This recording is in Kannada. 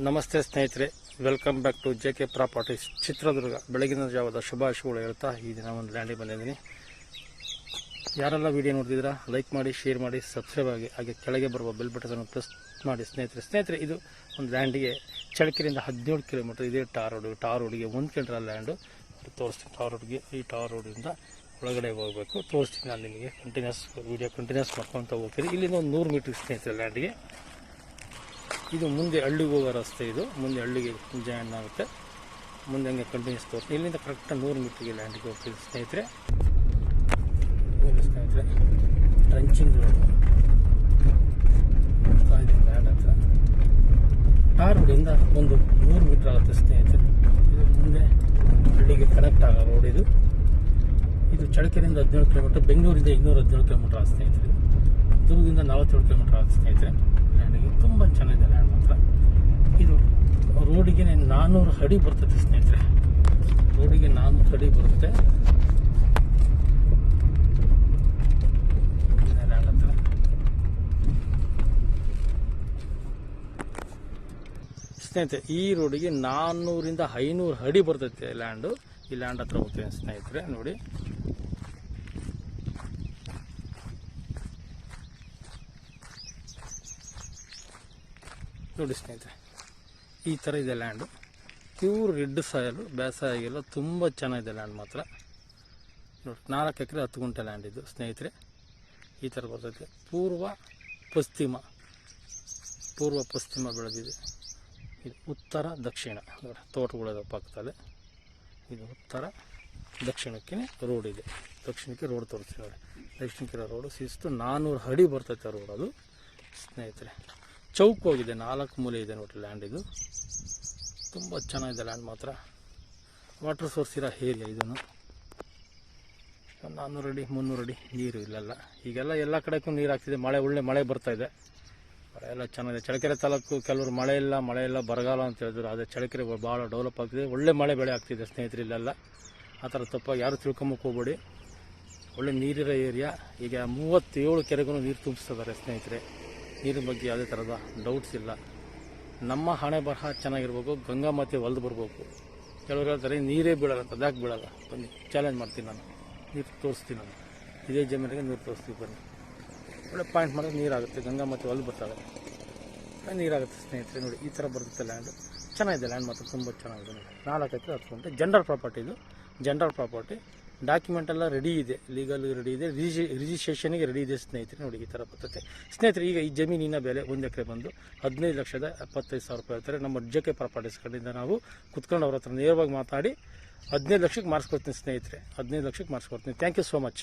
ನಮಸ್ತೆ ಸ್ನೇಹಿತರೆ, welcome back to JK properties Chitradurga. ಬೆಳಗಿನ ಜಾವದ ಶುಭಾಶಯಗಳು ಹೇಳ್ತಾ ಈ ದಿನ ಒಂದು ಲ್ಯಾಂಡಿಗೆ ಬಂದಿದ್ದೀನಿ. ಯಾರೆಲ್ಲ ವಿಡಿಯೋ ನೋಡ್ತಿದ್ದೀರಾ ಲೈಕ್ ಮಾಡಿ, ಶೇರ್ ಮಾಡಿ, ಸಬ್ಸ್ಕ್ರೈಬ್ ಆಗಿ, ಹಾಗೆ ಕೆಳಗೆ ಬರುವ ಬೆಲ್ ಬಟನ್ ಪ್ರೆಸ್ ಮಾಡಿ. ಸ್ನೇಹಿತರೆ ಇದು ಒಂದು ಲ್ಯಾಂಡಿಗೆ ಚಳ್ಳಕೆರೆಯಿಂದ 17 ಕಿಲೋಮೀಟರ್ ಇದೆ. ಟಾರ್ ರೋಡಿಗೆ 1 ಕಿಲೋಮೀಟರ್ ಲ್ಯಾಂಡು ತೋರಿಸ್ತೀನಿ. ಈ ಟಾರ್ ರೋಡಿಂದ ಒಳಗಡೆ ಹೋಗಬೇಕು, ತೋರಿಸ್ತೀನಿ ನಾನು ನಿಮಗೆ. ವಿಡಿಯೋ ಕಂಟಿನ್ಯೂಸ್ ಮಾಡ್ಕೊತ ಹೋಗ್ತೀನಿ. ಇಲ್ಲಿಂದ ಒಂದು 100 ಮೀಟರ್ ಸ್ನೇಹಿತರೆ ಲ್ಯಾಂಡಿಗೆ. ಇದು ಮುಂದೆ ಹಳ್ಳಿಗೆ ಹೋಗೋ ರಸ್ತೆ. ಇದು ಮುಂದೆ ಹಳ್ಳಿಗೆ ಜಾಯಿನ್ ಆಗುತ್ತೆ. ಮುಂದೆ ಹಂಗೆ ಕಂಟಿನ್ಯೂಸ್ ತೋರಿಸ್ತೀನಿ. ಇಲ್ಲಿಂದ ಕರೆಕ್ಟಾಗಿ 100 ಮೀಟ್ರಿಗೆ ಲ್ಯಾಂಡಿಗೆ ಹೋಗ್ತೀವಿ ಸ್ನೇಹಿತರೆ. ಟ್ರಂಚಿಂಗ್ ರೋಡ್ ಲ್ಯಾಂಡ್ ಹತ್ರ ಟಾರ್ ರೋಡಿಂದ ಒಂದು 100 ಮೀಟ್ರ್ ಆಗುತ್ತೆ ಸ್ನೇಹಿತರೆ. ಇದು ಮುಂದೆ ಹಳ್ಳಿಗೆ ಕನೆಕ್ಟ್ ಆಗೋ ರೋಡ್. ಇದು ಚಳ್ಳಕೆರೆಯಿಂದ 17 ಕಿಲೋಮೀಟರ್, ಬೆಂಗಳೂರಿಂದ 217 ಕಿಲೋಮೀಟರ್ ಆಗುತ್ತೆ ಸ್ನೇಹಿತರೆ. ದುರ್ಗದಿಂದ 47 ಕಿಲೋಮೀಟರ್ ಆಗುತ್ತೆ ಸ್ನೇಹಿತರೆ. ಲ್ಯಾಂಡಿಗೆ ತುಂಬ ಚೆನ್ನಾಗಿದೆ ಲ್ಯಾಂಡ್ ಮಾತ್ರ. ಇದು ರೋಡಿಗೆ 400 ಅಡಿ ಬರ್ತದೆ ಸ್ನೇಹಿತರೆ. ರೋಡಿಗೆ 400 ಅಡಿ ಬರುತ್ತೆ ಲ್ಯಾಂಡ್ ಹತ್ರ. ಸ್ನೇಹಿತರೆ ಈ ರೋಡಿಗೆ 400ರಿಂದ 500 ಅಡಿ ಬರ್ತೈತೆ ಲ್ಯಾಂಡು. ಈ ಲ್ಯಾಂಡ್ ಹತ್ರ ಹೋಗ್ತೇನೆ ಸ್ನೇಹಿತರೆ. ನೋಡಿ ಸ್ನೇಹಿತರೆ, ಈ ಥರ ಇದೆ ಲ್ಯಾಂಡು. ಪ್ಯೂರ್ ರೆಡ್ ಸಾಯಲು, ಬೇಸಾಯ ಆಗಿಲ್ಲ, ತುಂಬ ಚೆನ್ನಾಗಿದೆ ಲ್ಯಾಂಡ್ ಮಾತ್ರ. ನೋಡಿ 4 ಎಕರೆ 10 ಗುಂಟೆ ಲ್ಯಾಂಡ್ ಇದು ಸ್ನೇಹಿತರೆ. ಈ ಥರ ಬರ್ತೈತೆ. ಪೂರ್ವ ಪಶ್ಚಿಮ ಬೆಳೆದಿದೆ. ಇದು ಉತ್ತರ ದಕ್ಷಿಣ ನೋಡಿ, ತೋಟಗಳ ಪಕ್ಕದಲ್ಲಿ. ಇದು ಉತ್ತರ ದಕ್ಷಿಣಕ್ಕೆ ರೋಡ್ ಇದೆ. ದಕ್ಷಿಣಕ್ಕೆ ರೋಡ್ ತೋರಿಸ್ತೀವಿ ನೋಡಿ. ದಕ್ಷಿಣಕ್ಕಿರೋ ರೋಡು ಶಿಸ್ತು 400 ಅಡಿ ಬರ್ತೈತೆ ರೋಡ್ ಅದು ಸ್ನೇಹಿತರೆ. ಚೌಕ್ ಹೋಗಿದೆ, 4 ಮೂಲೆ ಇದೆ ನೋಡಿ ಲ್ಯಾಂಡ್. ಇದು ತುಂಬ ಚೆನ್ನಾಗಿದೆ ಲ್ಯಾಂಡ್ ಮಾತ್ರ. ವಾಟರ್ ಸೋರ್ಸ್ ಇರೋ ಏರಿಯಾ ಇದನ್ನು. 400 ಅಡಿ 300 ಅಡಿ ನೀರು ಇಲ್ಲೆಲ್ಲ. ಈಗೆಲ್ಲ ಎಲ್ಲ ಕಡೆಗೂ ನೀರು ಆಗ್ತಿದೆ. ಒಳ್ಳೆ ಮಳೆ ಬರ್ತಾ ಇದೆ. ಮಳೆ ಎಲ್ಲ ಚೆನ್ನಾಗಿದೆ. ಚಳ್ಳಕೆರೆ ತಾಲೂಕು ಕೆಲವರು ಮಳೆ ಇಲ್ಲ ಬರಗಾಲ ಅಂತ ಹೇಳಿದ್ರು. ಅದೇ ಚಳ್ಳಕೆರೆ ಭಾಳ ಡೆವಲಪ್ ಆಗ್ತಿದೆ. ಒಳ್ಳೆ ಬೆಳೆ ಆಗ್ತಿದೆ ಸ್ನೇಹಿತರೆ ಇಲ್ಲೆಲ್ಲ. ಆ ಥರ ತಪ್ಪಾಗಿ ಯಾರು ತಿಳ್ಕೊಂಬಕ್ಕೆ ಹೋಗ್ಬೇಡಿ. ಒಳ್ಳೆ ನೀರಿರೋ ಏರಿಯಾ. ಈಗ 37 ಕೆರೆಗೂ ನೀರು ತುಂಬಿಸ್ತಿದ್ದಾರೆ ಸ್ನೇಹಿತರೆ. ನೀರಿನ ಬಗ್ಗೆ ಯಾವುದೇ ಥರದ ಡೌಟ್ಸ್ ಇಲ್ಲ. ನಮ್ಮ ಹಣೆ ಬರಹ ಚೆನ್ನಾಗಿರ್ಬೇಕು, ಗಂಗಾ ಮಾತೆ ಒಲ್ದು ಬರಬೇಕು. ಕೆಲವರು ಹೇಳ್ತಾರೆ ನೀರೇ ಬೀಳಲ್ಲ ಅಂತ. ಅದ್ಯಾಕೆ ಬೀಳಲ್ಲ? ಬನ್ನಿ ಚಾಲೆಂಜ್ ಮಾಡ್ತೀನಿ ನಾನು. ನೀರು ತೋರಿಸ್ತೀನಿ ನಾನು. ಇದೇ ಜಮೀನಿಗೆ ನೀರು ತೋರಿಸ್ತೀವಿ ಬನ್ನಿ. ಒಳ್ಳೆ ಪಾಯಿಂಟ್ ಮಾಡಿದ್ರೆ ನೀರಾಗುತ್ತೆ. ಗಂಗಾ ಮಾತೆ ಒಲ್ದು ಬರ್ತಾವೆ, ನೀರಾಗುತ್ತೆ ಸ್ನೇಹಿತರೆ. ನೋಡಿ ಈ ಥರ ಬರುತ್ತೆ ಲ್ಯಾಂಡು. ಚೆನ್ನಾಗಿದೆ ಲ್ಯಾಂಡ್ ಮಾತ್ರ, ತುಂಬ ಚೆನ್ನಾಗಿದೆ ನೋಡಿ. 4 ಎಕರೆ 10 ಗುಂಟೆ ಜನರಲ್ ಪ್ರಾಪರ್ಟಿ. ಇದು ಜನರಲ್ ಪ್ರಾಪರ್ಟಿ. ಡಾಕ್ಯುಮೆಂಟ್ ಎಲ್ಲ ರೆಡಿ ಇದೆ, ಲೀಗಲ್ ರೆಡಿ ಇದೆ, ರಿಜಿಸ್ಟ್ರೇಷನ್ಗೆ ರೆಡಿ ಇದೆ ಸ್ನೇಹಿತರೆ. ನೋಡಿ ಈ ಥರ ಬರ್ತೈತೆ ಸ್ನೇಹಿತರೆ. ಈಗ ಈ ಜಮೀನಿನ ಬೆಲೆ 1 ಎಕರೆ ಬಂದು 15,75,000 ರೂಪಾಯಿ ಹೇಳ್ತಾರೆ. ನಮ್ಮ JK ಪ್ರಾಪರ್ಟೀಸ್ ಕಡೆಯಿಂದ ನಾವು ಕುತ್ಕೊಂಡು ಅವ್ರ ಹತ್ರ ನೇರವಾಗಿ ಮಾತಾಡಿ 15 ಲಕ್ಷಕ್ಕೆ ಮಾರಿಸ್ಕೊಡ್ತೀನಿ ಸ್ನೇಹಿತರೆ. 15 ಲಕ್ಷಕ್ಕೆ ಮಾರಿಸ್ಕೊಡ್ತೀನಿ. Thank you so much.